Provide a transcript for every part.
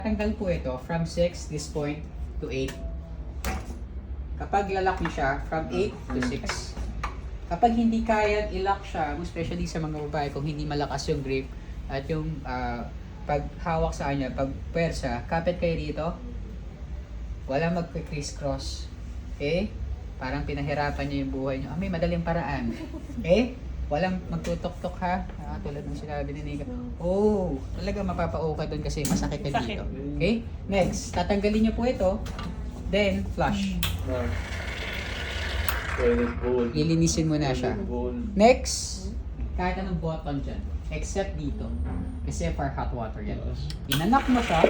Tanggal po ito from 6, this point, to 8. Kapag lalak niyo siya, from 8 to 6. Kapag hindi kaya ilak siya, especially sa mga babae, kung hindi malakas yung grip at yung paghawak sa kanya, pag pwersa, kapit kayo dito, wala mag-criss-cross. Okay? Parang pinahirapan niyo yung buhay niyo. May madaling paraan. Okay? Walang magtutok-tok ha. Tulad ng sinabi ni Nika. Oh, talaga mapapao ka doon kasi masakit ka dito. Okay? Next, tatanggalin niyo po ito. Then, flush. Ilinisin mo na siya. Next, kahit anong button dyan. Except dito. Kasi for hot water yan. Inanak mo siya.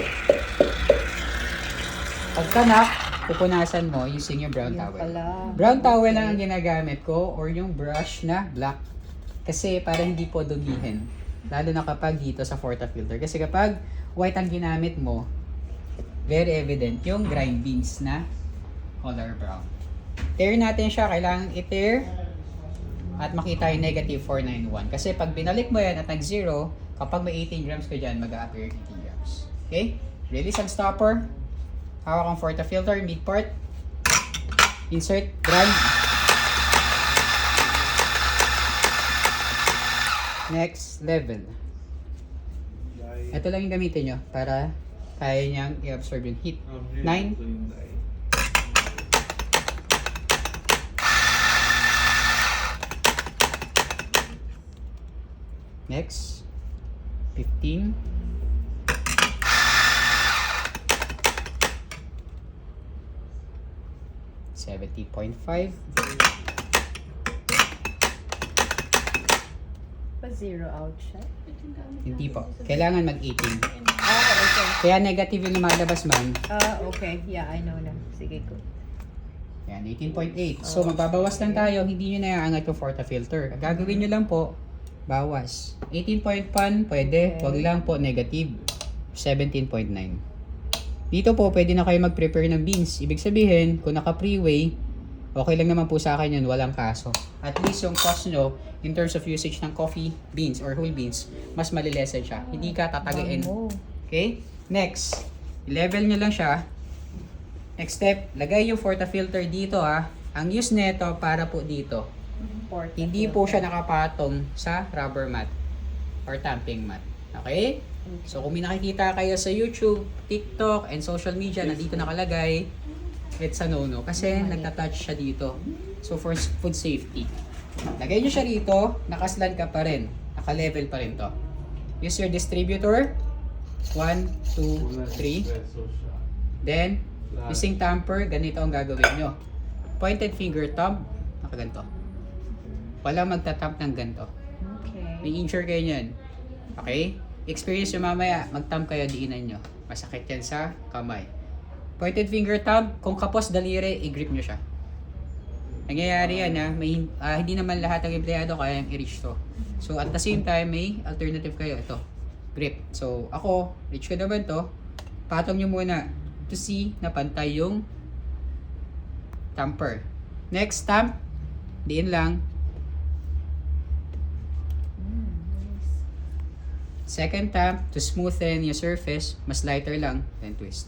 Pagkanak, pupunasan mo using yung brown towel. Brown towel lang ang ginagamit ko or yung brush na black. Kasi para hindi po dumihin. Lalo na kapag dito sa portafilter. Kasi kapag white ang ginamit mo, very evident yung grind beans na color brown. Tear natin siya. Kailangan i-tear at makita yung negative 491. Kasi pag binalik mo yan at nag-0, kapag may 18 grams ka dyan, mag-a-appear 18 grams. Okay? Release ang stopper. Hawak ang portafilter, mid part. Insert, grind. Next level. Ito lang yung gamitin nyo para kaya niyang i-absorb yung heat. 9. Next. 15. 70.5. Pa-zero out siya? Hindi po. Kailangan mag-18. Okay. Kaya negative yung lumalabas man. Okay. Yeah, I know na. Sige, go. Yan, 18.8. So, magbabawas lang tayo. Hindi nyo na iaangat yung portafilter. Ang gagawin nyo lang po, bawas. 18.1, pwede. Wag lang po, negative. 17.9. Dito po, pwede na kayo mag-prepare ng beans. Ibig sabihin, kung naka-pre-weigh, okay lang naman po sa akin yun, walang kaso. At least yung cost nyo, in terms of usage ng coffee beans or whole beans, mas malilesen siya. Hindi ka tatagain. Okay? Next, level nyo lang siya. Next step, lagay yung portafilter dito ha. Ang use neto para po dito. Hindi po siya nakapatong sa rubber mat or tamping mat. Okay? So kung may nakikita kayo sa YouTube, TikTok, and social media, nandito nakalagay, it's a no-no. Kasi nagtatouch siya dito. So for food safety. Lagay nyo siya rito, nakaslan ka pa rin. Naka-level pa rin to. Use your distributor. 1, 2, 3. Then, using tamper, ganito ang gagawin nyo. Pointed finger thumb, nakaganto. Walang magtatamp ng ganito. Okay. May injure kayo nyan. Okay? Experience nyo mamaya, mag-thumb kayo, diinan nyo. Masakit yan sa kamay. Pointed finger thumb, kung kapos daliri, i-grip nyo siya. Nangyayari yan ha, hindi naman lahat ng empleyado kayang i-reach to. So at the same time, may alternative kayo. Ito, grip. So ako, reach ko naman to. Patong nyo muna to see na pantay yung tamper. Next, thumb, diin lang. Second thumb, to smoothen your surface, mas lighter lang, then twist.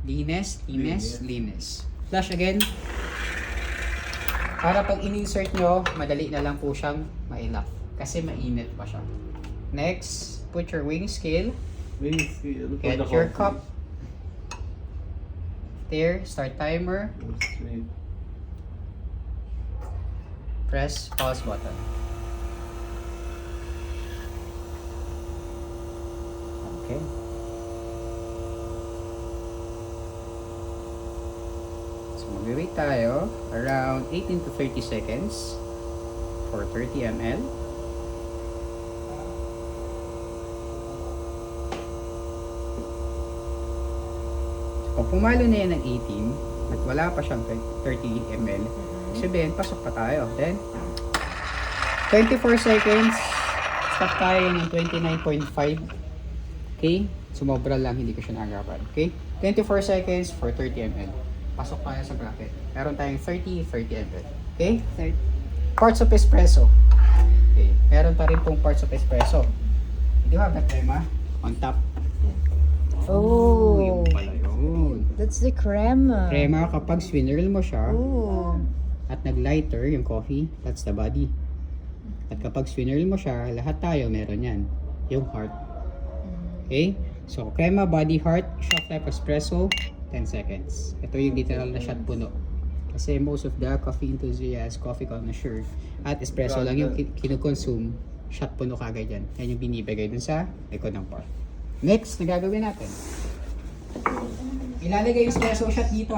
Linis, linis, linis. Flush again. Para pag in-insert nyo, madali na lang po siyang mailak. Kasi mainit pa siya. Next, put your weighing scale. Get your cup. There, start timer. Press pause button. Okay. Mag-wait tayo around 18 to 30 seconds for 30 ml. So, kung pumalo na yan ng 18 at wala pa siyang 30 ml, sabihin, pasok pa tayo. Then, 24 seconds, stop tayo ng 29.5. Okay? Sumobra lang, hindi ko siya nagapan. Okay? 24 seconds for 30 ml. Pasok tayo sa bracket. Meron tayong 30 ml. Okay? Parts of espresso. Okay. Meron pa rin pong parts of espresso. Do you have that, Emma? On top. Oh. Yung pala yun. That's the crema. Crema, kapag swirl mo siya, Oh. at nag-lighter yung coffee, that's the body. At kapag swirl mo siya, lahat tayo meron yan. Yung heart. Okay? So, crema, body, heart, shot type espresso, 10 seconds. Ito yung literal na shot puno. Kasi most of the coffee enthusiasts, coffee connoisseur, at espresso lang yung kinukonsume, shot puno kagad yan. Yan yung binibigay dun sa likod ng part. Next, na gagawin natin. Ilalagay yung espresso shot dito